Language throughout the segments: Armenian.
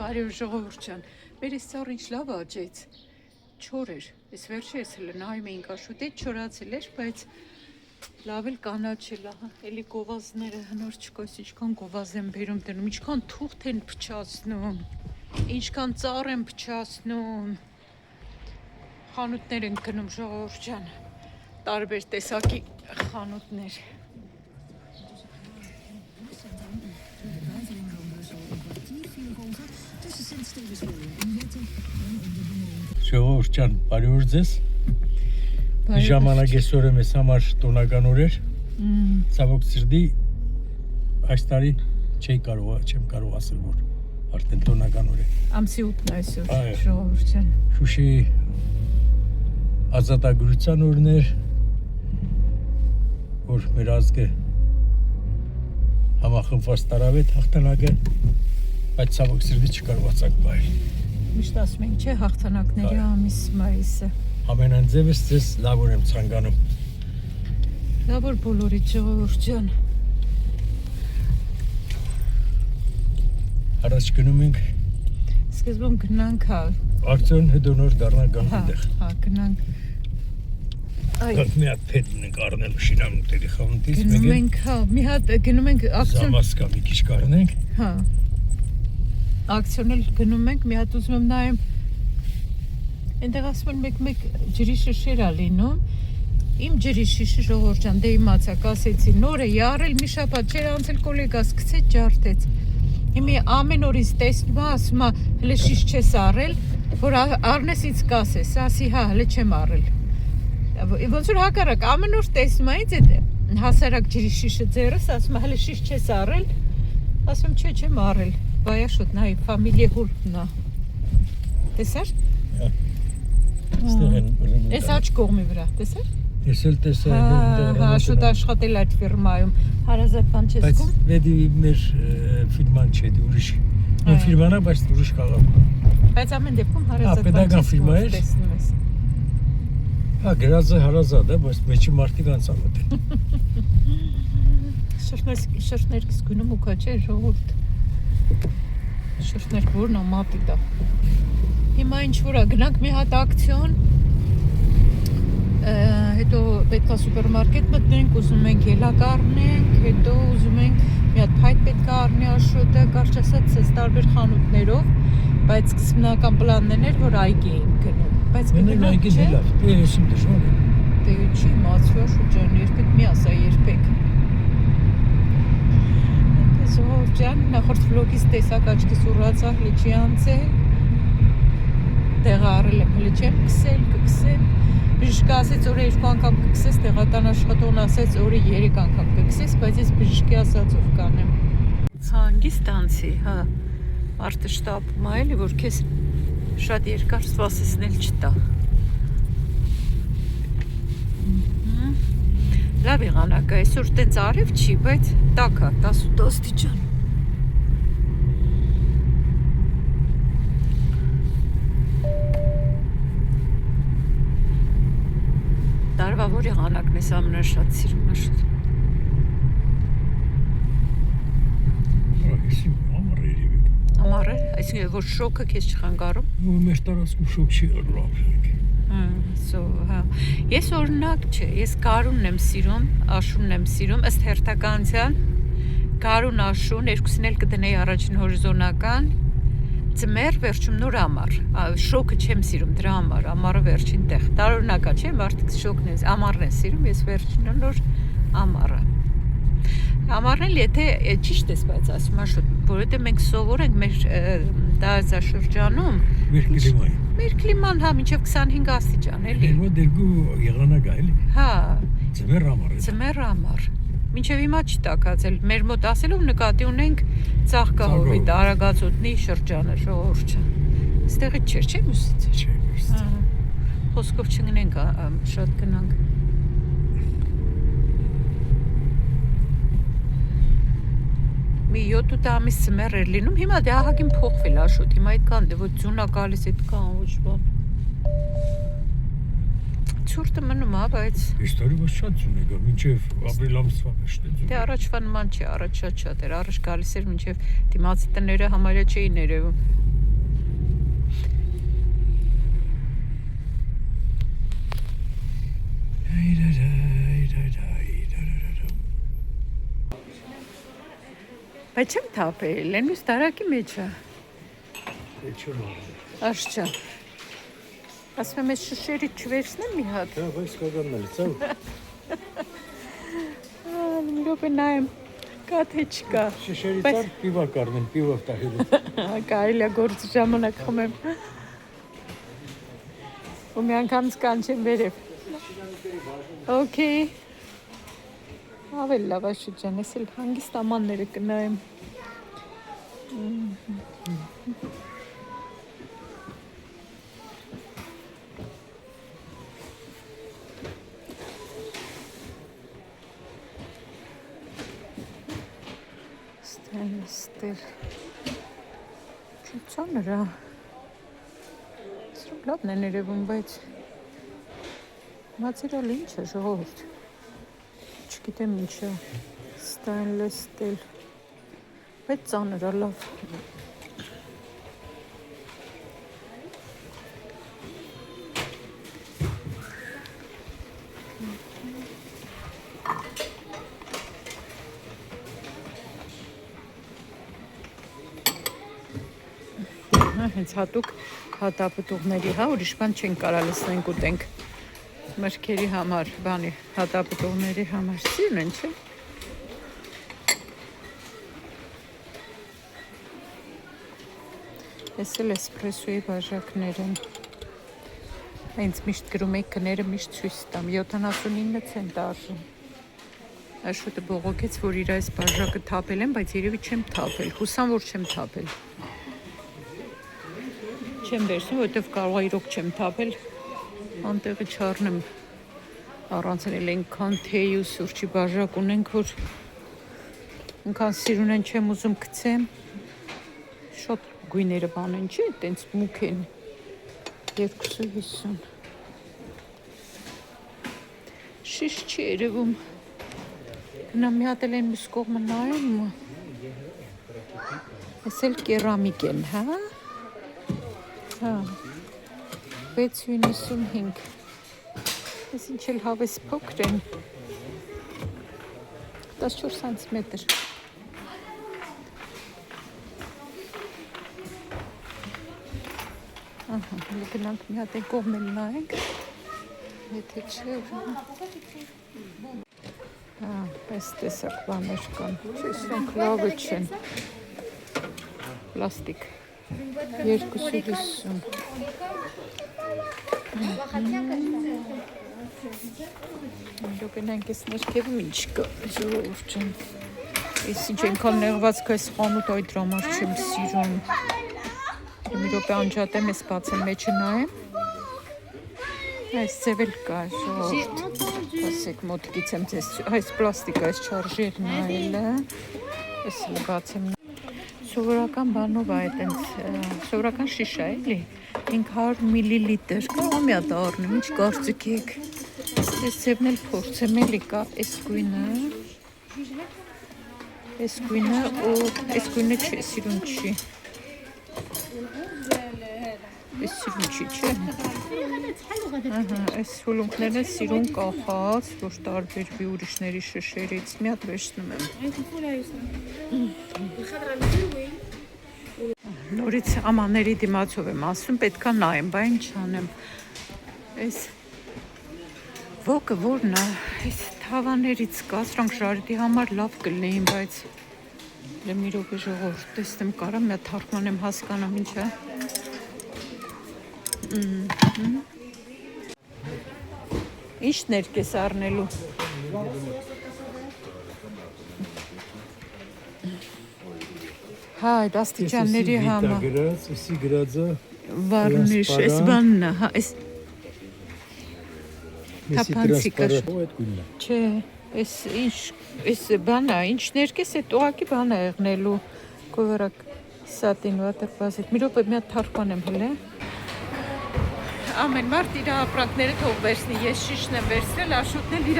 Բարև ժողովուրդ ջան, մեր այս ծառը ինչ լավ աճեց, չոր էր, այս վերջերս հենց նայում էինք աշուտից չորացել էր, բայց լավ էլ կանաչել, ահա, էլի գովազդները հնար չկա, ինչքան գովազդ են բերում դնում, ինչքան թուղթ են փչացնում, ինչքան ծառ են փչացնում, խանութներ են գնում ժողովուրդ ջան, տարբեր տեսակի խանութներ։ Ժողովուրդ ջան, բարի օր ձեզ։ Ժամանակ այսօր եմ ես համար տոնական օրեր։ Ցավոք սրտի այս տարի չեմ կարող ասել, որ արդեն տոնական օր է։ Ամսի 8-ն է այսօր, ժողովուրդ ջան։ Շուշիի ազատագրության օրն էր, որ մեր ազգը համախմբված տարավ է հաղթանակը, բայց ցավոք սրտի չկարողացանք բայել։ Միշտ ասում ենք, չէ, հաղթանակների ամիս մայիսը։ Ամենայն ձևս ձեզ լավ օր եմ ցանկանում։ Լավ օր բոլորիդ ժողովուրդ ջան։ Առաջ գնում ենք։ Սկզբում գնանք, հա։ Ակցիոն հետո նոր դառնանք այնտեղ։ Հա, գնանք։ Գանք մի հատ փետ ունենք առնելու շինանյութերի խանութից։ Գնում ենք, հա, մի հատ գնում ենք ակցիոն։ Զամասկա մի քիչ կառնենք։ Հա։ Ակցիոնել գնում ենք, մի հատ ուզում եմ նայեմ։ Այնտեղ ասում են մեկ ջրի շշեր ա լինում։ Իմ ջրի շիշը ժողովուրդ ջան, դե իմացաք, ասեցի, նոր է յարել մի շաբաթ չէր անցել կոլեգաս գցեց ջարդեց։ Հիմա ամեն օրից տեսնում ա, ասում ա, հələ շիշ չես առել, որ առնես ինձ կասես, ասի, հա, հələ չեմ առել։ Ոնց որ հակառակ ամեն օր տեսնում ա ինձ այդ հասարակ ջրի շիշը ձեռս, ասում ա, հələ շիշ չես առել, ասում չէ, չեմ առել։ Բայա շուտ նայ, ֆամիլիա հուրտնա։ Տեսար։ Այս աչ կողմի վրա, տեսար։ Տեսել։ Հա, շուտ աշխատել այդ ֆիրմայում։ Հարազատ բան չես զգում։ Բայց վեդի մեր ֆիրման չէ, դի ուրիշ։ Մեր ֆիրման է, բայց ուրիշ քաղաք։ Բայց ամեն դեպքում հարազատ բան պետական ֆիրմա է։ տեսնում ես։ Հա, գրածը հարազատ է, բայց մեջի մարդիկ անցամոտ են։ Շրտներքս գնում ու քաչե ժողովուրդ։ Շրտներ որն է մատի դա։ Հիմա ինչ որ է, գնանք մի հատ ակցիոն, հետո պետք է սուպերմարկետ մտնենք, ուզում ենք ելակ առնենք, հետո ուզում ենք մի հատ փայտ պետք է առնի աշոտը, կարճ ասած այս տարբեր խանութներով, բայց սկզբնական պլաններն էր, որ այգի ենք գնում, բայց գնանք այգին է լավ, դե ես իմ դժվար է։ Դե չի, մացվա շուրջան, երբեք մի ասա երբեք։ Ժողովուրդ ջան, նախորդ վլոգից տեսակ աչքիս ուռացա, հլի չի անցել, տեղը առել եմ, հլի չեմ կսել, կքսեմ, բժիշկը ասեց օրը 2 անգամ կքսես, տեղական աշխատողն ասեց օրը 3 անգամ կքսես, բայց ես բժիշկի ասածով կանեմ։ Հանգիստ անցի, հա, մարդը շտապում է էլի, որ քեզ շատ երկար սպասեցնել չտա։ Լավ եղանակը, այսօր տենց արև չի, բայց տաք է, 18 աստիճան։ Տարվա որ եղանակն ես ամենաշատ սիրում աշուտ։ Ամառ է երևի։ Ամառ է, այսինքն որ շոկը քեզ չխանգարում։ Մեր տարածքում շոկ չի լավ։ Հա, ես օրինակ չէ, ես գարունն եմ սիրում, աշունն եմ սիրում, ըստ հերթականության, գարուն աշուն, երկուսին էլ կդնեի առաջին հորիզոնական, ձմեռ վերջում նոր ամառ, շոկը չեմ սիրում դրա համար, ամառը վերջին տեղ, տարօրինակա չէ, մարդիկ շոկն են, ամառն են սիրում, ես վերջինը նոր ամառը։ Ամառն էլ եթե ճիշտ ես բայց ասում աշուտ, որովհետև մենք սովոր ենք մեր տարածաշրջանում Մեր կլիման հա մինչև 25 աստիճան էլի։ Դերմո դերգու եղանակ է էլի։ Հա։ Ձմեռ ամառ է։ Ձմեռ ամառ։ Մինչև հիմա չի տաքացել։ Մեր մոտ ասելով նկատի ունենք Ծաղկահովի Արագածոտնի շրջանը, ժողովուրդ ջան։ Այստեղից չէր, չէ՞ մյուսից։ Չէ, մյուսից։ Հա։ Խոսքով չգնենք, շատ գնանք։ Մի 7-8 ամիս ձմեռ էր լինում, հիմա դե ահագին փոխվել աշոտ, հիմա այդքան դե ոչ ձյուն ա գալիս, այդքան ոչ բան։ Ցուրտը մնում ա, բայց Այս տարի ոչ շատ ձյուն է գա, մինչև ապրիլ ամսվա միշտ է ձյուն։ Դե առաջվա նման չի, առաջ շատ էր, առաջ գալիս էր մինչև դիմացի տները համարյա չէին երևում։ Բայց չեմ թափել, լենուս տարակի մեջ է։ Դե չեմ Աշճա։ Ասում եմ, ես շշերի չվերցնեմ մի հատ։ Դա բայց կգանալ, ծավ։ Մի րոպե նայեմ, կա թե չկա։ Շշերի ծար պիվա կառնեմ, պիվով տահելու։ Կարելի է գործ ժամանակ խմեմ։ Ու մի անգամ սկանչեմ վերև։ Okay։ Ավել լավ է շուրջան, ես էլ հանգիստ ամանները կնայեմ։ Ստել։ Չուցա նրա։ Սրում լավն է ներևում, բայց մացերալ ինչ է ժողովուրդ։ Չգիտեմ ինչ է, ստայնլես ստել, բայց ծանր է լավ։ Հենց հատուկ հատապտուղների, հա, ուրիշ բան չեն կարա լսնենք ուտենք։ Մրգերի համար, բանի, հատապտուղների համար սիրն են, չէ։ Ես էլ էսպրեսոյի բաժակներ են։ Հենց միշտ գրում եք կները միշտ ցույց տամ, 79 ցենտ արժում։ Աշոտը բողոքեց, որ իր այս բաժակը թափել եմ, բայց երևի չեմ թափել, հուսամ, որ չեմ թափել։ Չեմ վերցնում, որովհետև կարող է իրոք չեմ թափել, անտեղը չառնեմ առանցնել ենքան թեյ ու սուրճի բաժակ ունենք, որ ենքան սիրուն են չեմ ուզում գցեմ, շատ գույները բան են, չէ, տենց մուկ են, 250, շիշ չի երևում, գնամ մի հատ էլ են մյուս կողմը նայեմ, ես էլ կերամիկ են, հա? Հա, 6.95, ես ինչ էլ հավես փոքր են, 14 սանտիմետր, ահա, գնանք մի հատ են կողմ էլ նայենք, եթե չէ, հա, այս տեսակ բաներ կան, չէ, սրանք լավը չեն, պլաստիկ, 250 Դոկենանք ես ներքևում ինչ կա, ժողովուրդ չեն, ես ինչ ենքան նեղվածք այս խանութ այդ դրամար չեմ սիրում, մի րոպե անջատեմ, ես բացեմ մեջը նայեմ, այս ձևել կա, ժողովուրդ, ասեք մոտիկից եմ ձեզ, այս պլաստիկ այս չարժեր նայելը, ես էլ բացեմ Սովորական բանով է այդենց, սովորական շիշա էլի, 500 միլիլիտր, կարող մի հատ առնեմ, ինչ կարծիք եք, ես ձևն էլ փորձեմ էլի կա այս գույնը ու այս գույնը չէ, սիրուն չի, այս սիրուն չի, չէ, այս հուլունքներն էլ սիրուն կախած, որ տարբերվի ուրիշների շշերից, մի հատ վերցնում եմ, նորից ամանների դիմացով եմ ասում, պետքա նայեմ, բա ինչ անեմ, այս ոգը որն է, այս թավաներից կա, սրանք ժարդի համար լավ կլնեին, բայց մի րոպե ժողովուրդ տեսնեմ կարամ, մի հատ թարգմանեմ հասկանամ ինչ է, ինչ ներկես առնելու, հա, այդ աստիճանների համար, Եսի գրածը վարնիշ, այս բանն է, հա, այս թափանցիկը, չէ, այս բան է, ինչ ներկես է, տողակի բան է եղնելու, կովարակ սատին վատր բազիտ, մի րոպե մի հատ թարգմանեմ հլե, ամեն մարդ իր ապրանքները թող վերցնի, ես շիշն եմ վերցնել, Աշոտն էլ իր,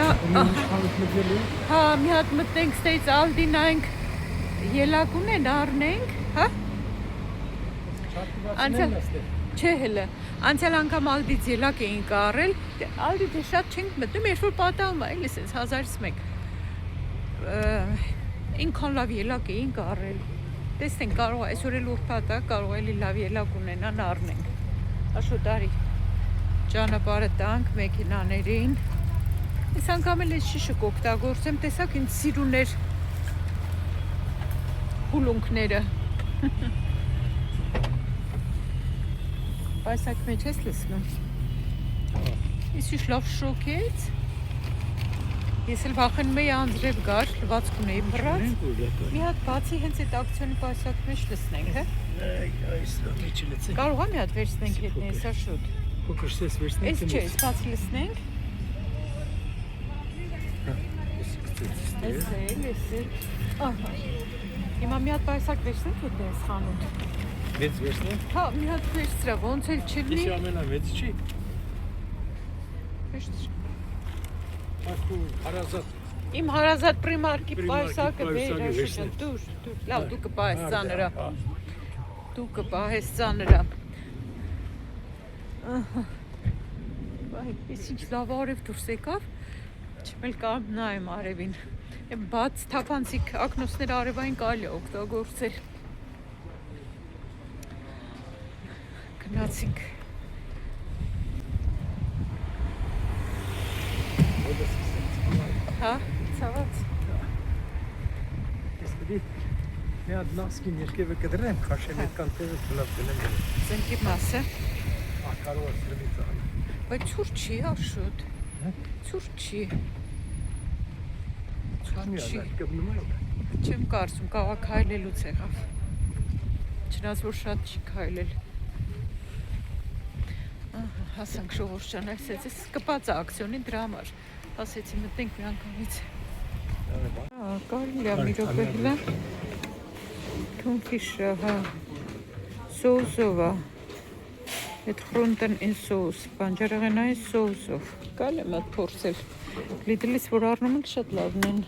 հա, մի հատ մտնենք ստեից ալդի նայենք, ելակ ունեն առնենք, հա? Չէ հելը, անցյալ անգամ ալդից ելակ էինք առել, ալդի դե շատ չենք մտնում, երբ որ պատահում է, էլի սենց 1001, ինքան լավ ելակ էին կարել։ Տեսնենք կարող է այսօր էլ ուրբաթ է, կարող է լավ ելակ ունենան առնենք։ Աշո տարի ճանապարհը տանք մեքենաներին։ Այս անգամ էլ այս շիշը կօգտագործեմ, տեսակ ինձ սիրուներ հուլունքները։ Պայսակ մեջ ես լսնում։ Ես ինչ լավ շոքեց։ Ես էլ վախենում էի անձրև գար, լվացք ունեի բռած։ Մի հատ բացի հենց այդ ակցիոնի պայսակ մեջ լսնենք, հա։ Կարող է մի հատ վերցնենք հետնես, հա շուտ։ Փոքրսես վերցնենք։ Էս չէ, էս բացի լսնենք։ Էս է։ Ահա։ Հիմա մի հատ պայսակ վերցնենք հետնես խանութ։ Մեծ վերցնենք։ Հա, մի հատ վերցրա, ոնց էլ չլինի։ Իսկ ամենամեծ չի։ Վերցրի։ Ակու հարազատ։ Իմ հարազատ պրիմարկի պայսակը պայսակը բեր, վերցնի։ դուր, լավ, դու կպահես ծանրա։ Դու կպահես ծանրա։ Ահա։ Բայ, ես ինչ լավ արև դուրս եկավ։ Չեմ էլ կարող նայեմ արևին։ Եմ բաց թափանցիկ ակնոցներ արևային կարելի է օգտագործել։ Գնացինք։ Հա, ցաված։ Ես պետք է մի հատ նասկին երկևը կդրեմ, քաշեմ այդ կանտերը լավ դնեմ։ Զենքի մասը։ Կարող է սրմից անի։ Բայց ցուրտ չի, աշուտ։ Ցուրտ չի։ Ցուրտ չի։ Կմնում է։ Չեմ կարծում, կարող է քայլելուց եղավ։ Չնայած որ շատ չի քայլել։ Ահա, հասանք Շողորշ ջան, այսպես կպած է ակցիոնին դրա համար։ Ասեցի մտնենք մի անգամից։ Հա, կարելի է մի րոպե հլա։ Թունֆիշը, հա։ Սոուսովա։ Այդ խրունտն in սոուս, բանջարեղենային սոուսով։ Կարելի է մատ փորձել։ Լիդլից որ առնում ենք շատ լավն են։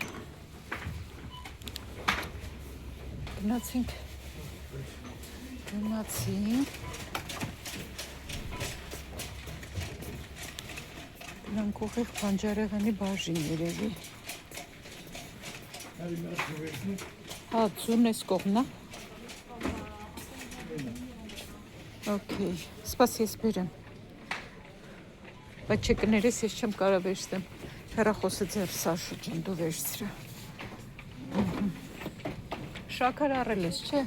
Գնացինք։ Նրանք ուղիղ բանջարեղենի բաժին երևի։ Հա, ձուն ես կողմնա։ Okay, սպաս ես բերեմ։ Բայց չկներես, ես չեմ կարա վերցնեմ։ Հեռախոսը ձեր Սաշո ջան, դու վերցրա։ Շաքար առել ես, չէ։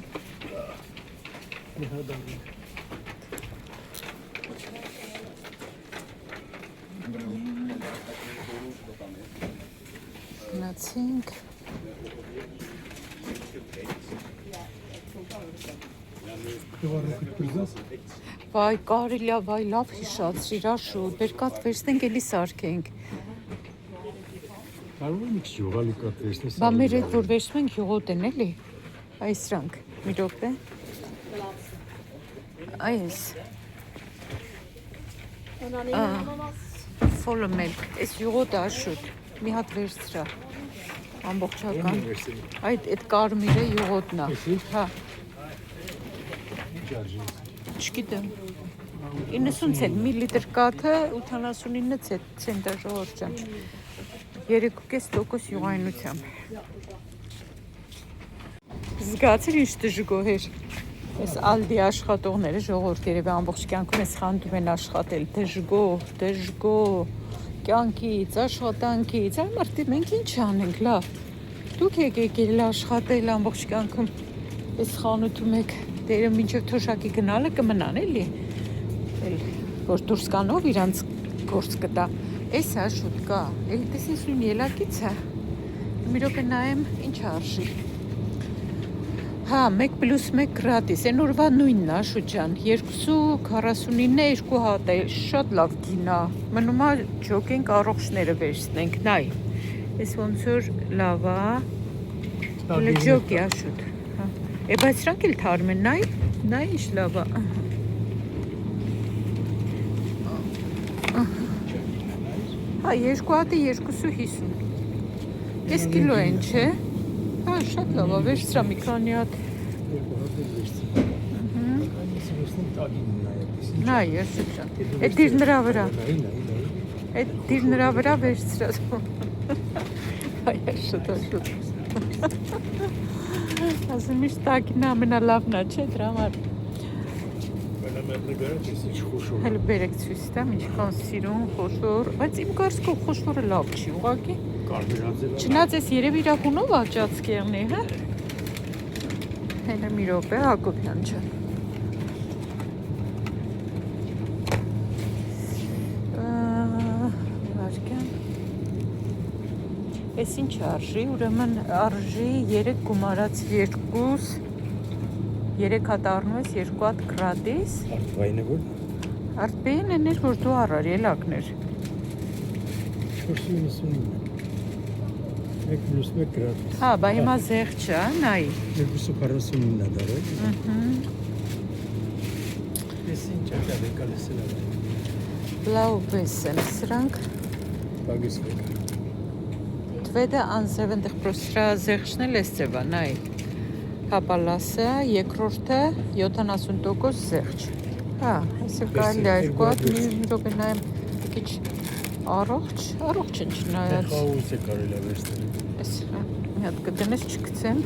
Գնացինք։ Վայ, կարելի է, վայ, լավ հիշացրիր, աշուտ, բերկատ վերցնենք, էլի սարքենք։ Կարող եմ ինչ յուղալի կատ վերցնես։ Բա մեր հետ որ վերցնում ենք յուղոտ են, էլի։ Այս սրանք, մի րոպե։ Այս։ Follow milk, այս յուղոտ աշուտ, մի հատ վերցրա։ Ամբողջական։ Այդ կարմիրը յուղոտն է։ Հա։ Չգիտեմ։ 90 ցենտ միլիտր կաթը 89 ցենտ է Ժողովուրդ ջան։ 3.5% յուղայնությամբ։ Զգացիր ինչ դժգոհ էր։ Այս Ալդի աշխատողները Ժողովուրդ երևի ամբողջ կյանքում այս խանութում են աշխատել։ Դժգոհ, կյանքից, աշխատանքից։ Այ մարդիկ մենք ինչ անենք, լավ։ Դուք եկել աշխատել ամբողջ կյանքում այս խանութում եք։ Դերը մինչև թոշակի գնալը կմնան էլի։ Որ դուրս կանով իրանց գործ կտա։ Էս է շուտ կա։ Էլի տեսնես նույն ելակից է։ Մի րոպե նայեմ ինչ արժի։ Հա, 1+1 գրատիս։ Այն օրվա նույնն է շուտ ջան։ 2.49-ը 2 հատ է։ Շատ լավ գին է։ Մնում է ջոկենք առողջները վերցնենք։ Նայ։ Էս ոնց որ լավ է։ Հələ ջոկի է շուտ։ Հա։ Բայց սրանք էլ թարմ են, նայ ինչ լավ է։ Հա, 2 հատը 2.50։ Կես կիլո են, չէ։ Հա, շատ լավ է, վերցրա մի քանի հատ։ Նայ, երսուտ ջան։ Այդ դիր նրա վրա։ Այդ դիր նրա վրա վերցրա։ Այ, շատ։ Ասում միշտ տակին ամենալավն է, չէ, դրա համար։ Հələ բերեք ցույց տամ, ինչքան սիրուն, խոշոր, բայց իմ կարծիքով խոշորը լավ չի, ուղղակի։ Չնայած էս երևի իրակունով աճած կեղնի, հա։ Հələ մի րոպե, Հակոբյան ջան։ Վարկյան։ Էս ինչ արժի, ուրեմն արժի 3 գումարած 2 3 հատ առնում ես 2 հատ գրադիս։ Արտվայինը որ։ Արտվայինը ներ որ դու առար ելակներ։ 499։ 1+1 գրադիս։ Հա, բա հիմա զեղչ է, նայի։ 249-ն է դարել։ Էս ինչ է կալեսել է։ Բլաուբես են սրանք։ Բագիս վեկա։ Թվեդը անձև ընդեղ պրոստրա զեղչն էլ էս ձև է, նայի։ Հապալասը, երկրորդը 70% զեղչ։ Հա, այսը կարելի է 2 հատ մի րոպե նայեմ քիչ առողջ են չնայած։ Խաուս է կարելի է վերցնել։ Էս մի հատ կդնես չգցեմ։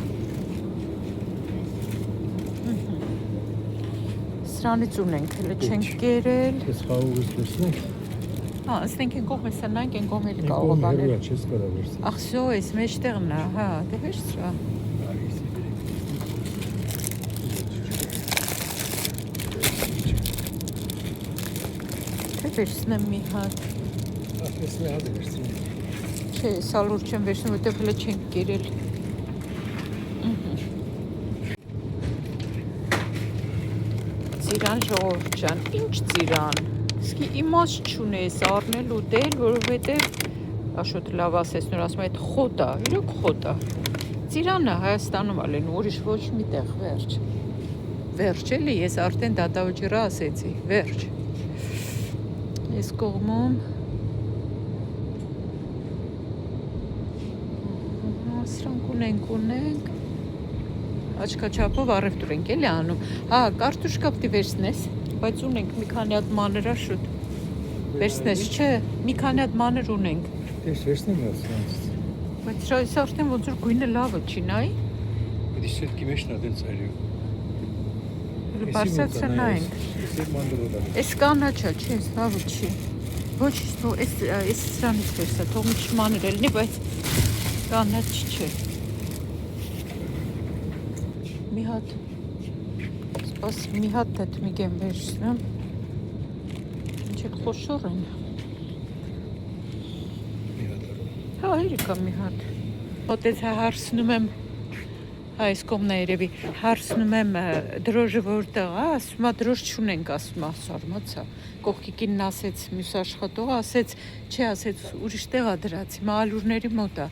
Սրանից ունենք, հələ չենք կերել։ Էս խաուս վերցնենք։ Հա, ասենք են կողմից սնանք, են կողմելի կարող է բանել։ Հերույա չես կարող վերցնել։ Ախսո, էս մեջտեղն է, հա, դե վերցրա։ Վերցնեմ մի հատ։ Այս մի հատ վերցնեմ։ Չէ, սալուր չեմ վերցնում, որտեղ հələ չենք կերել։ Ծիրան ժողովուրդ ջան, ինչ ծիրան։ Իսկի իմաստ չունես առնել ուտել, որովհետև Աշոտ լավ ասես նոր ասում է, այդ խոտ է, իրոք խոտ է։ Ծիրանը Հայաստանում ալեն, ուրիշ ոչ մի տեղ, վերջ։ Վերջ էլի, ես արդեն դատավճիռը ասեցի, վերջ։ Այս կողմում սրանք ունենք աչքաչափով առևտուր ենք էլի անում։ Հա, կարտուշկա պիտի վերցնես, բայց ունենք մի քանի հատ մանր աշուտ։ Վերցնես, չէ, մի քանի հատ մանր ունենք։ Դες վերցնեմ ասած։ Բայց սա արդեն ոնց որ գույնը լավը չի, նայ։ Դες շետքի մեջն է դենց արյու։ Բարսացը նայենք։ Էս կանաչա, չէ, լավը չի։ Ոչ, էս սրանից վերցա, թող մի չմանր ելնի, բայց կանաչ չէ։ Մի հատ, սպաս մի հատ դետմիկ եմ վերցնում, ինչ էլ խոշոր են։ Հա, իրիկա մի հատ։ Ոտեց հարսնում եմ, այս կոմն է երևի, հարսնում եմ դրոժը որտեղ է, ասում է դրոժ չունենք, ասում է, սարմացա, կողքիկինն ասեց, մյուս աշխատողը ասեց, չէ, ասեց, ուրիշ տեղ է դրած, հիմա ալուրների մոտ է,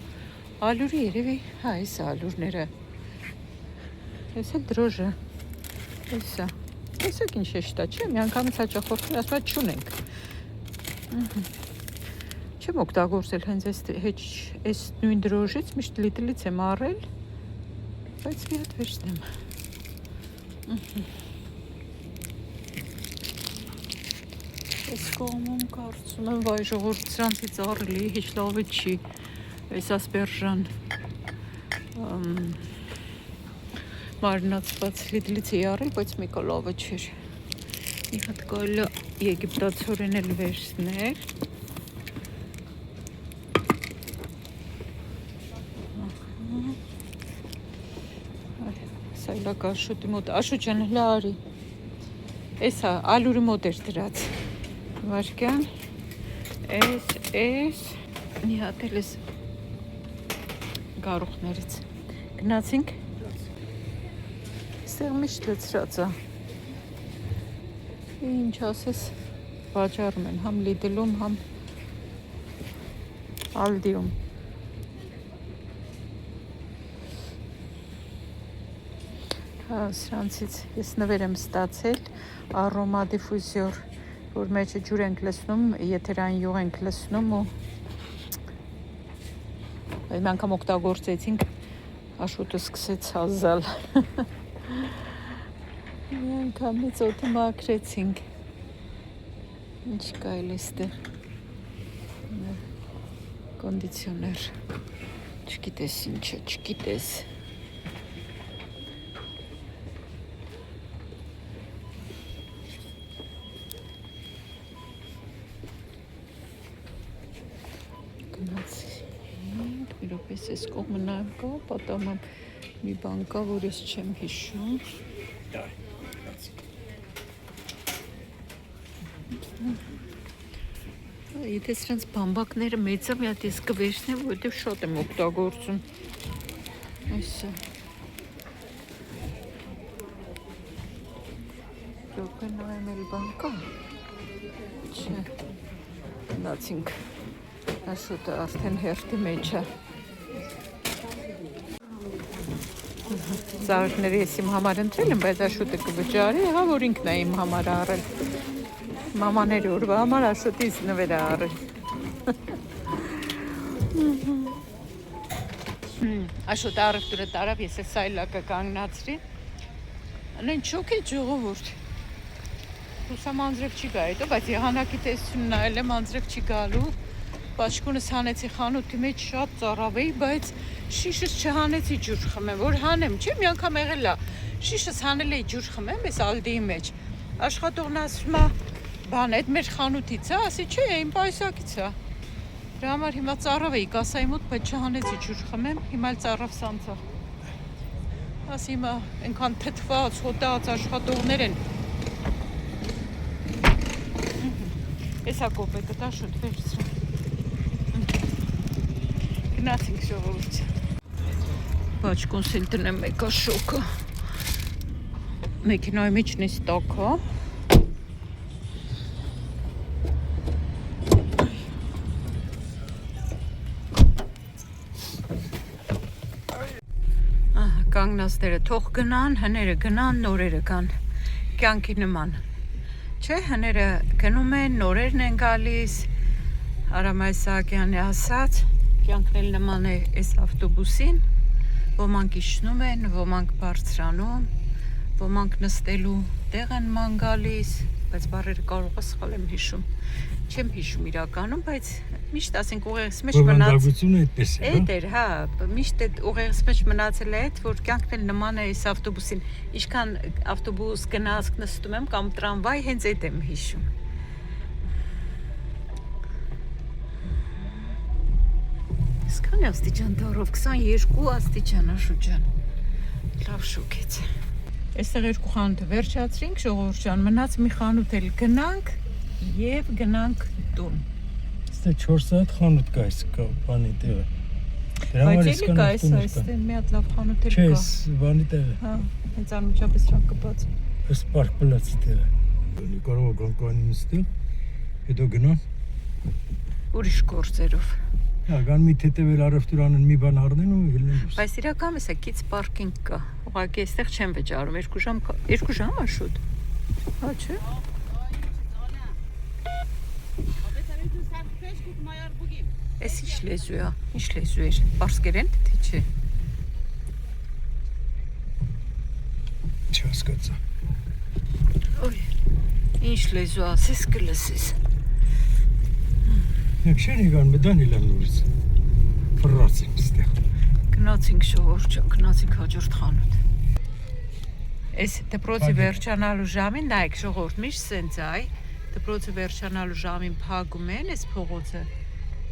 ալուրի երևի, հա, այս է ալուրները, այս է դրոժը, այսակ ինչ էշտ է, չէ, մի անգամից հաճախորդներ, ասում է, չունենք, չեմ օգտագործել հենց այս նույն դրոժից, միշտ լիտրից եմ առել, բայց մի հատ վերցնեմ։ Այս կողմում կարծում եմ, վայ ժողովուրդ սրանցից առելի, հեչ լավը չի, այս ասպերժան մարինացված լիդլից էի առել, բայց մեկը լավը չէր։ Մի հատ կարելի եգիպտացորեն էլ վերցնել։ Սայլակ Աշոտի մոտ, Աշոտ ջան, հլա արի, էս է, ալուրի մոտ էր դրած, վարկյան, էս, մի հատ էլ էս գարուխներից, գնացինք, ստեղ միշտ լծրած է, ինչ ասես, վաճառում են, համ լիդլում, համ ալդիում, սրանցից ես նվեր եմ ստացել արոմա դիֆուզիոր, որ մեջը ջուր ենք լցնում, եթերային յուղ ենք լցնում ու մի անգամ օգտագործեցինք, Աշոտը սկսեց հազալ։ Մի անգամից օդը մաքրեցինք։ Ինչ կա էլ էստեղ։ Կոնդիցիոներ։ Չգիտես ինչը, չգիտես։ Գնացինք, մի րոպե էս կողմը նայեմ կա, պատամամ մի բան կա, որ ես չեմ հիշում։ Եթե սրանց բամբակները մեծա մի հատ ես կվերցնեմ, որովհետև շատ եմ օգտագործում։ Այսը։ Րոպե նայեմ էլ բան կա։ Չէ։ Գնացինք։ Աշոտը արդեն հերթի մեջ է։ Զարդները ես իմ համար ընտրել եմ, բայց աշոտը կվճարի, հա որ ինքն է իմ համար առել։ Մամաների օրվա համար աշոտից նվեր է առել։ Աշոտը առևտուրը տարավ, ես էլ սայլակը կանգնացրի։ Անեն չոք է ժողովուրդ։ Հուսամ անձրև չի գա հետո, բայց եղանակի տեսությունն նայել եմ, անձրև չի գալու։ Բաճկունս հանեցի խանութի մեջ շատ ծարավ էի, բայց շիշս չհանեցի ջուր խմեմ, որ հանեմ, չէ՞ մի անգամ եղել է։ Շիշս հանել էի ջուր խմեմ, այս Ալդիի մեջ։ Աշխատողն ասում է, բան, այդ մեր խանութից է, ասի չէ, իմ պայուսակից է։ Դրա համար հիմա ծարավ էի կասայի մոտ, բայց չհանեցի ջուր խմեմ, հիմա էլ ծարավ սանցա։ Ասի հիմա այնքան թթված, հոտած աշխատողներ են։ Էսա կոպեկը դա շուտ վերցրու։ Գնացինք ժողովուրդ։ Բաճկոնս էլ տնեմ մեկա շոկը։ Մեքենայի մեջ նես տակա։ Կանգնածները թող գնան, հները գնան, նորերը կան։ Կյանքի նման։ Չէ, հները գնում են, նորերն են գալիս։ Արամ Իսահակյանի ասած, կյանքն էլ նման է այս ավտոբուսին, ոմանք իջնում են, ոմանք բարձրանում, ոմանք նստելու տեղ են ման գալիս, բայց բառերը կարող է սխալ եմ հիշում։ Չեմ հիշում իրականում, բայց միշտ ասենք ուղեղս մեջ Բովանդակությունը այդպես է, Էդ էր, հա, միշտ այդ ուղեղս մեջ մնացել է այդ, որ կյանքն էլ նման է այս ավտոբուսին։ Ինչքան ավտոբուս գնացք նստում եմ կամ տրամվայ, հենց այդ եմ հիշում։ Սկանի աստիճան դարով, 22 աստիճան աշուջան։ Լավ շուկեց։ Այստեղ երկու խանութը վերջացրինք, ժողովուրդ ջան, մնաց մի խանութ էլ գնանք եւ գնանք տուն։ Ստե 4 սաատ խանութ կա այս բանի տեղը։ Բայց էլի կա այստեղ մի հատ լավ խանութ էլ կա։ Չէ, բանի տեղը։ Հա, հենց անմիջապես շան կպած։ Այս Պարկ Պլացի տեղը։ Դու կարող ես գան նստել, հետո գնան։ Ուրիշ գործերով։ Հա, գան մի թեթևել առևտուր անեն, մի բան առնեն ու ելնեն դուրս։ Բայց իրական էսա քիչ պարկինգ կա։ Ուղղակի այստեղ չեմ վճարում 2 ժամ, 2 ժամ է շուտ։ Հա, չէ։ Էս ինչ լեզու է, ինչ լեզու է, պարսկերեն թե չէ։ Չհասկացա։ Ոյ, ինչ լեզու ասես կլսես։ Մենք շեն եկան մդան իլան նորից։ Ֆրացին ստեղ։ Գնացինք ժողովուրդ ջան, գնացինք հաջորդ խանութ։ Էս դպրոցի վերջանալու ժամին նայեք ժողովուրդ միշտ սենց այ դպրոցի վերջանալու ժամին փակում են այս փողոցը,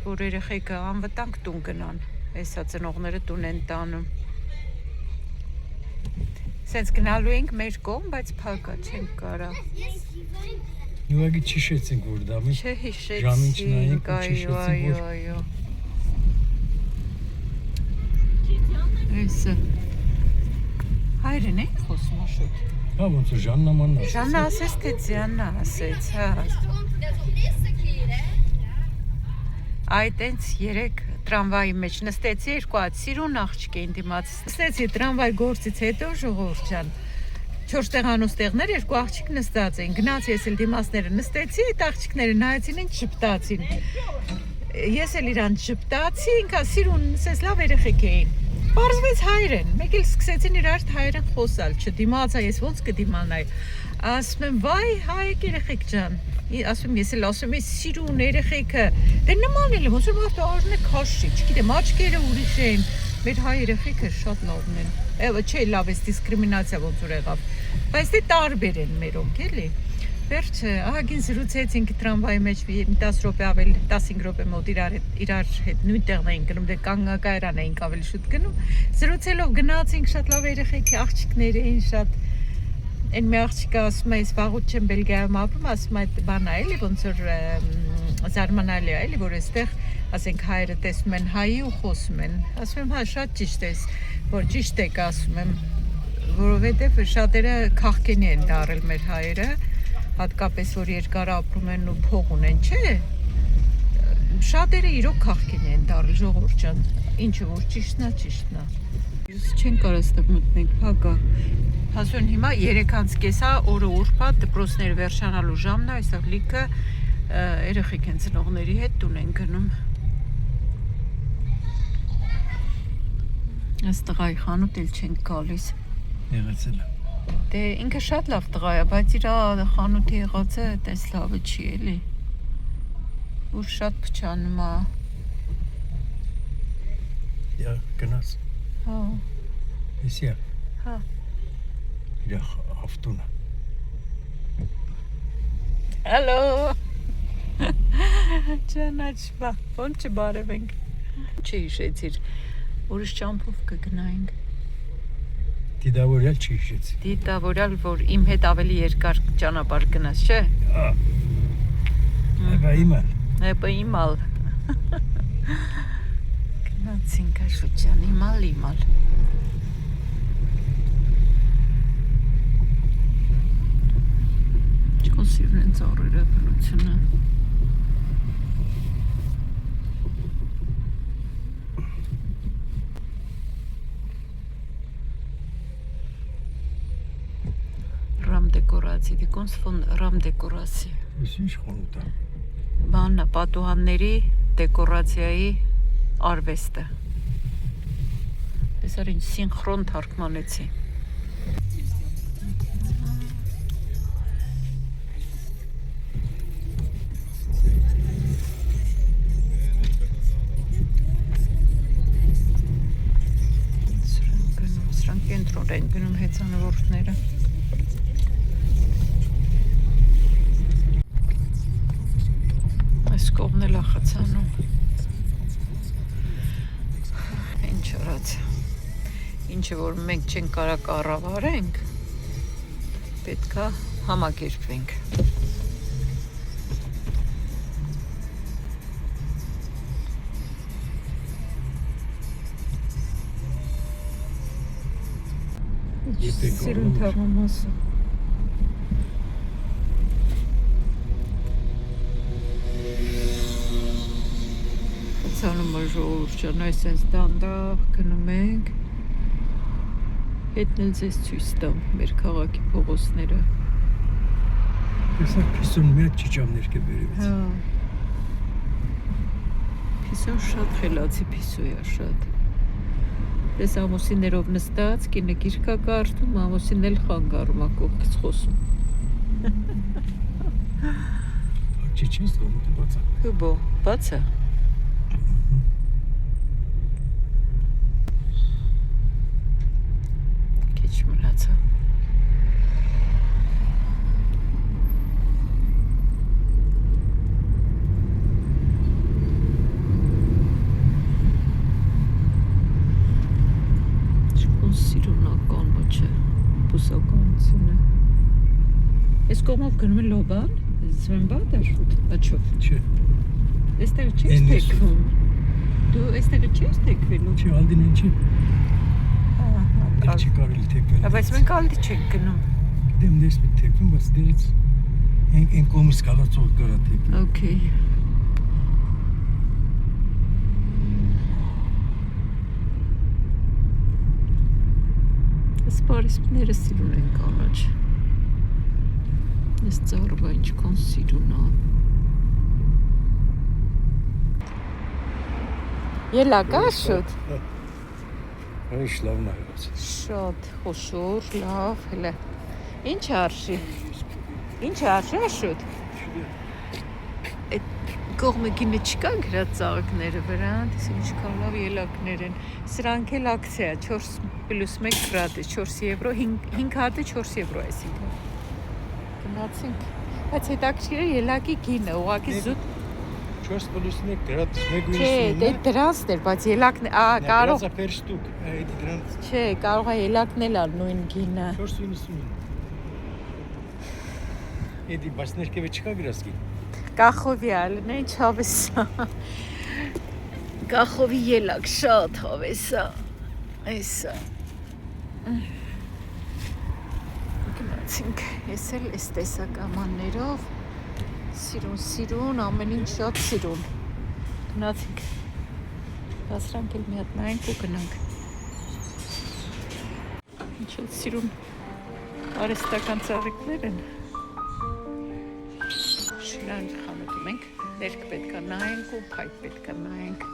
որ երեխեքը անվտանգ տուն գնան։ Էսա ծնողները տուն են տանում։ Սենց գնալու ենք մեր կողմ, բայց փակ է, չենք կարա։ Ուղղակի չհիշեցինք որ դա մենք Չհիշեցինք, ժամին չնայենք ու այո, չհիշեցինք որ այո։ Էսը հայրեն է խոսում աշոտ։ Հա ոնց է Ժաննամանն ասեց։ Ժաննա ասեց թե Ձյաննա ասեց, հա։ Այդ այնց 3 տրամվայի մեջ նստեցի 2 հատ սիրուն աղջիկ էին դիմաց։ Նստեցի տրամվայ գործից հետո ժողովուրդ ջան 4 տեղանոց տեղներ 2 աղջիկ նստած էին։ Գնացի ես էլ դիմացները նստեցի, այդ աղջիկները նայեցին ինձ շփտացին։ Ես էլ իրանց շփտացի, ինքա սիրուն, ասես լավ երեխեք էին։ Պարզվեց հայեր են, մեկ էլ սկսեցին իրար հայերեն խոսալ, չդիմացա, ես ոնց կդիմանայի, ասում եմ, վայ, հայեք երեխեք ջան, ասում ես էլ ասում ես սիրուն երեխեքը, դե նման էլ ոնց որ մարդու արժն է քաշի, չգիտեմ, աչքերը ուրիշ են, մեր հայ երեխեքը շատ լավն են, չէ լավ էս դիսկրիմինացիա ոնց որ եղավ, բայց դե տարբեր են մերոնք էլի, վերջը, ահագին զրուցեցինք տրամվայի մեջ 10 րոպե ավելի 15 րոպե մոտ իրար հետ նույն տեղն էին գնում, դե կանգնակայարան էինք ավելի շուտ գնում, զրուցելով գնացինք, շատ լավ երեխեքի աղջիկներ էին, շատ Այն մի աղջիկը ասում է, ես վաղուց չեմ Բելգիայում ապրում, ասում է այդ բանա էլի, ոնց որ զարմանալի է էլի, որ այստեղ, ասենք հայերը տեսնում են հայի ու խոսում են, ասում եմ, հա, շատ ճիշտ ես, որ ճիշտ եք ասում եմ, որովհետև շատերը քաղքենի են դարել մեր հայերը, հատկապես որ երկար ապրում են ու փող ունեն, չէ, շատերը իրոք քաղքենի են դարել, ժողովուրդ ջան, ինչը որ ճիշտն է, ճիշտն է։ Ես չեն կարող այստեղ մտնենք, փակա։ Հասուն հիմա 3:30 օրը ուրբաթ դպրոցները վերջանալու ժամն է, այստեղ լիքը երեխեք են ծնողների հետ տուն են գնում։ Այս տղայի խանութ էլ չենք գալիս։ Եղեցել է։ Դե ինքը շատ լավ տղա է, բայց իր խանութի եղածը այդպես լավը չի էլի։ Ուր շատ փչանում է։ Դե գնաց։ Հա։ Էսի է։ Հա։ Իր ավտոնը։ Հալո։ Ճանաչվա, ոնց չբարևենք։ Չի հիշեցիր, ուրիշ ճամփով կգնայինք։ Դիտավորյալ չի հիշեցի։ Դիտավորյալ, որ իմ հետ ավելի երկար ճանապարհ գնաս, չէ։ Հա։ Էբա իմալ։ Էբա իմալ։ Գնացինք Աշուտյան, իմալ։ Չկոսիրն են ծառերը բնությունը։ Ռամ դեկորացի, դիկոնց ֆոն ռամ դեկորացի։ Ես ինչ խանութ է։ Բաննա, պատուհանների դեկորացիայի արվեստը։ Տեսար ինչ սինխրոն թարգմանեցի։ Սրանք կենտրոն են գնում հեծանվորդները։ Այս կողմն էլ ախացանում։ Ինչ արած։ Ինչը որ մենք չենք կարա կառավարենք, պետքա համակերպվենք։ Սիրուն թաղամասը։ Ցանում է ժողովուրդ ջան, այսպես դանդաղ գնում ենք։ Հետն էլ ձեզ ցույց տամ մեր քաղաքի փողոցները։ Տեսա պիսոն մի հատ ճիճամներ կբերեց։ Հա։ Պիսոն շատ խելացի պիսո է, շատ։ Դες ամուսիններով նստած, կինը գիրք է կարդում, ամուսինն էլ խանգարում է կողքից խոսում։ Չիչես դոմուտը բացա։ Հուբո, բացա։ Քիչ մնացա։ Սիրունական ոչը, բուսականությունը։ Ես կողմով գնում եմ լոբան, զվենբատ է շուտ, աչով։ Չէ։ Էստեղ չես թեքվում։ Դու էստեղ չես թեքվելու։ Չէ, ալդին են չի։ Դեր չի կարելի թեքվել։ Բայց մենք ալդի չենք գնում։ Դեմ դես մի թեքվում, բայց դերից են կոմս կալացող կարա թեքվել։ Okay։ Սպարիսպները սիրուն են կանաչ։ Ես ծառվա ինչքան սիրուն է։ Ելա կա շուտ։ Հայշ լավն է եղած։ Շատ խոշոր, լավ, հələ։ Ինչ արժի։ Ինչ արժի շուտ։ Այդ կողմը գինը չկա գրած ծաղիկները վրա, դες ինչքան լավ ելակներ են։ Սրանք էլ ակցիա 4+1 գրադը 4 եվրո, 5 հատը 4 եվրո այսինքն։ Գնացինք։ Բայց հետաքրքիր է ելակի գինը, ուղղակի զուտ 4+1 գրած 1.50։ Չէ, դե դրանցն էր, բայց ելակն կարող Գրածա per շտուկ, այդ դրանց Չէ, կարող է ելակն էլ ալ նույն գինը։ 4.99։ Էդի բայց ներքևը չկա գրած գին։ Կախովի ալն է, ինչ հավեսա։ Կախովի ելակ շատ հավեսա։ Այսա։ Գնացինք, ես էլ այս տեսակամաններով սիրուն, ամեն ինչ շատ սիրուն։ Գնացինք։ Դասրանք էլ մի հատ նայենք ու գնանք։ Ինչ էլ սիրուն արհեստական ծաղիկներ են։ Շնան խանութում ենք, ներք պետք է նայենք ու փայտ պետք է նայենք։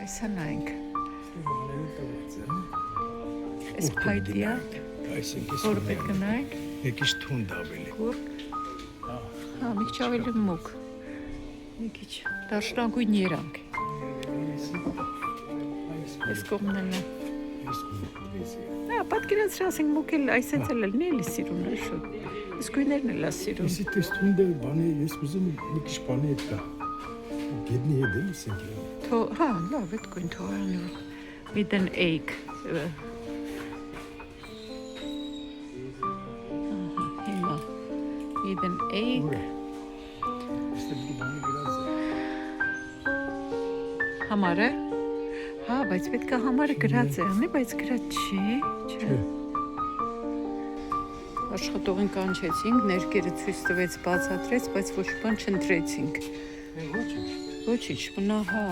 Այսա նայենք։ Այս փայտի է, Այսինքն որ պետք է նայենք։ Եկիշ թունդ ավելի։ Կուր։ Հա, մի քիչ ավելի մուկ։ Մի քիչ դաշնակույն երանք։ Այս կողմն էլ է։ Հա, պատկերացրացինք մուկ էլ այսպես էլ լինի էլի սիրուն է շուտ։ Իսկ գույներն էլ է սիրուն։ Իսկ դες թունդ է բանի, ես ուզում եմ մի քիչ բանի հետ կա։ Գետնի հետ էլ սենքել։ Հա, լավ, այդ գույն թողարանի։ With an egg։ With an egg։ Este bir bani biraz Համար է։ Հա, բայց պետք է համարը գրած է, անե, բայց գրած չի, չէ։ Աշխատողին կանչեցինք, ներկերը ցույց տվեց, բացատրեց, բայց ոչ բան չընտրեցինք։ Ոչինչ, մնա, հա։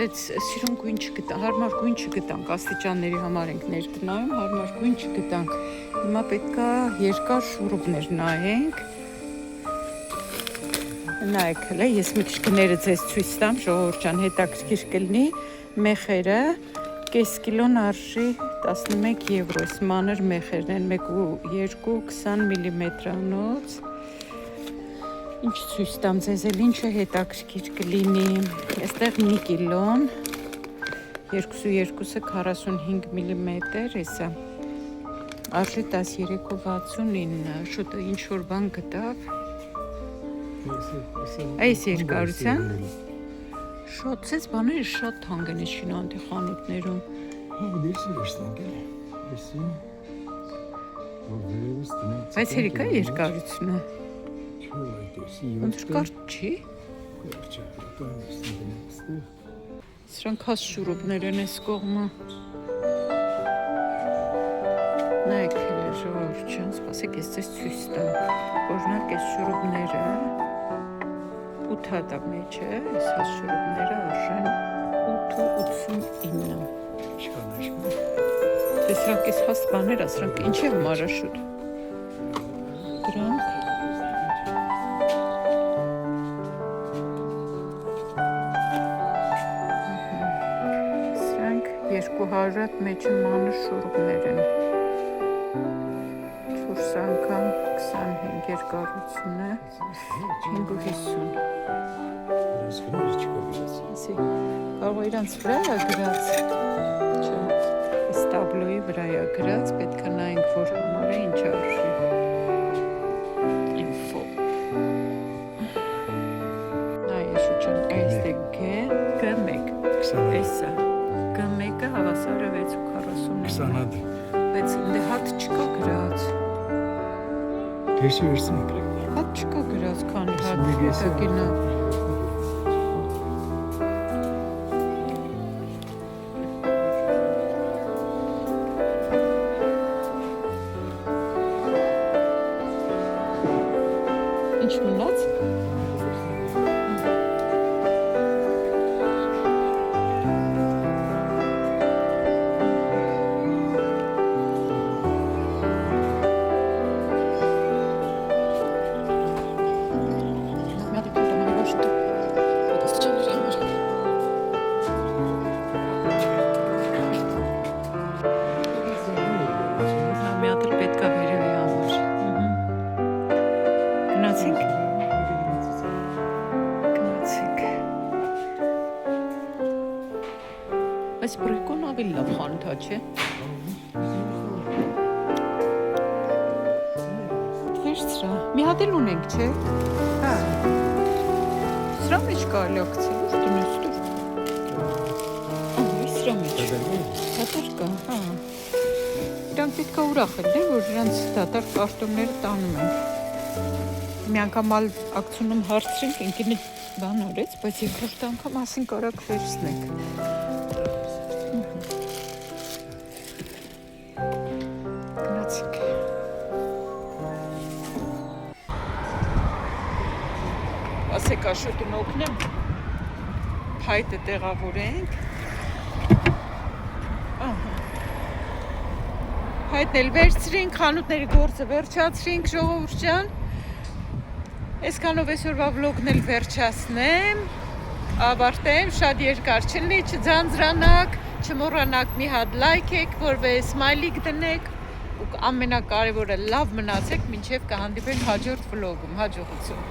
Դες սիրուն գույն չգտա, հարմար գույն չգտանք, աստիճանների համար ենք ներկնայում, հարմար գույն չգտանք։ Հիմա պետք է երկար շուրուբներ նայենք։ Նայեք, հələ ես մի քիչ գները ձեզ ցույց տամ, ժողովուրդ ջան, հետաքրքիր կլինի։ Մեխերը կես կիլոն արժի 11 եվրո, այս մանր մեխերն են 1.2 20 մմ-անոց։ Ինչ ցույց տամ ձեզ, էլ ինչը հետաքրքիր կլինի։ Այստեղ մի կիլոն 2.2-ը 45 մմ, էսա։ Արժի 13.69, շուտը ինչ որ բան գտավ։ Այս երկարության շատ ցես բաները շատ թանկ են շինանտի խանութներում։ Հա, դեսի վերստանք է։ Դեսի։ Բայց երիկա երկարությունը։ Չէ, դեսի։ Ոնց կարճ չի։ Կարճ է, դա է։ Սրանք հաս շուրուբներ են այս կողմը։ Նայեք հələ ժողովուրդ ջան, սպասեք ես ձեզ ցույց տամ։ Օրինակ այս շուրուբները 8 հատա մեջ է, այս հաս շուրուբները արժեն 8.89։ Չկանաշ։ Դե սրանք այս հաս բաներ, սրանք ինչ է համար է շուտ։ Դրանք Սրանք 200 հատ մեջը մանր շուրուբներ են։ 4 անգամ 25 երկարություն է, 5.50։ Ասի, կարող է իրանց վրա է գրած, չէ, այս տաբլոյի վրա է գրած, պետք է նայենք, որ համար է ինչ արժի։ Info։ Նայ, շուչան, այստեղ G1, էսա, G1-ը հավասար է 6.40։ 20 հատ։ Բայց դե հատ չկա գրած։ Դեսի վերստանք։ Հատ չկա գրած, քանի հատ Սմիգ ես է։ գինը։ Ինչ մնաց։ խանութա չէ։ Վերցրա։ Մի հատ էլ ունենք, չէ։ Հա։ Սրա մեջ կարելի է գցել, ուր տնես դուր։ Ահա, սրա մեջ։ Դատար կա, հա։ Իրանք պետք է ուրախ են, դե, որ իրանք դատար կարտոնները տանում են։ Մի անգամ ալ ակցիոնում հարցրինք, ինքնի բան արեց, բայց երկրորդ անգամ ասին կարակ վերցնենք։ Գնացինք։ Ասեք աշոտուն օգնեմ, փայտը տեղավորենք։ Փայտն էլ վերցրինք, խանութների գործը վերջացրինք, ժողովուրդ ջան։ Այսքանով այսօրվա վլոգն էլ վերջացնեմ, ավարտեմ, շատ երկար չլինի, չձանձրանաք, չմոռանաք մի հատ լայքեք, որպես սմայլիկ դնեք ու ամենակարևորը լավ մնացեք, մինչև կհանդիպենք հաջորդ վլոգում, հաջողություն։